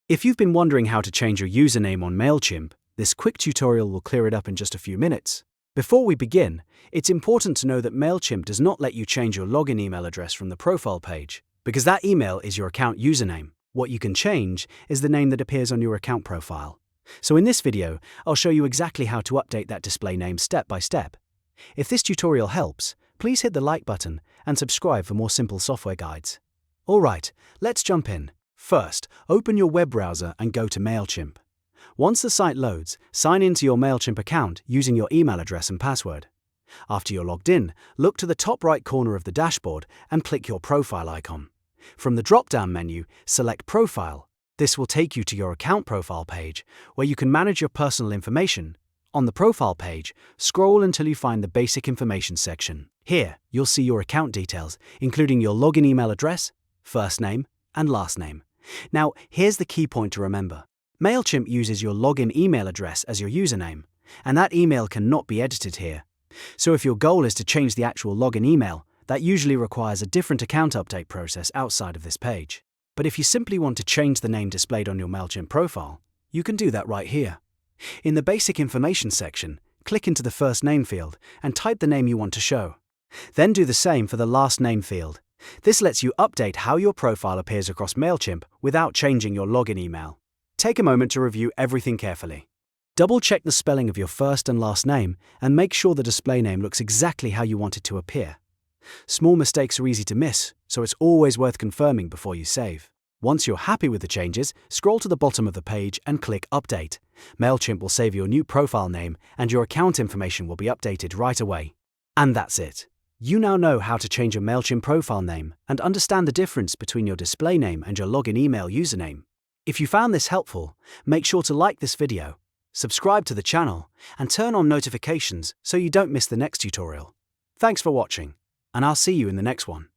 If you've been wondering how to change your username on MailChimp, this quick tutorial will clear it up in just a few minutes. Before we begin, it's important to know that MailChimp does not let you change your login email address from the profile page, because that email is your account username. What you can change is the name that appears on your account profile. So in this video, I'll show you exactly how to update that display name step by step. If this tutorial helps, please hit the like button and subscribe for more simple software guides. Alright, let's jump in. First, open your web browser and go to MailChimp. Once the site loads, sign into your MailChimp account using your email address and password. After you're logged in, look to the top right corner of the dashboard and click your profile icon. From the drop-down menu, select Profile. This will take you to your account profile page, where you can manage your personal information. On the profile page, scroll until you find the Basic Information section. Here, you'll see your account details, including your login email address, first name, and last name. Now, here's the key point to remember. MailChimp uses your login email address as your username, and that email cannot be edited here. So if your goal is to change the actual login email, that usually requires a different account update process outside of this page. But if you simply want to change the name displayed on your MailChimp profile, you can do that right here. In the Basic Information section, click into the first name field and type the name you want to show. Then do the same for the last name field. This lets you update how your profile appears across MailChimp without changing your login email. Take a moment to review everything carefully. Double-check the spelling of your first and last name and make sure the display name looks exactly how you want it to appear. Small mistakes are easy to miss, so it's always worth confirming before you save. Once you're happy with the changes, scroll to the bottom of the page and click Update. MailChimp will save your new profile name and your account information will be updated right away. And that's it. You now know how to change your MailChimp profile name and understand the difference between your display name and your login email username. If you found this helpful, make sure to like this video, subscribe to the channel, and turn on notifications so you don't miss the next tutorial. Thanks for watching, and I'll see you in the next one.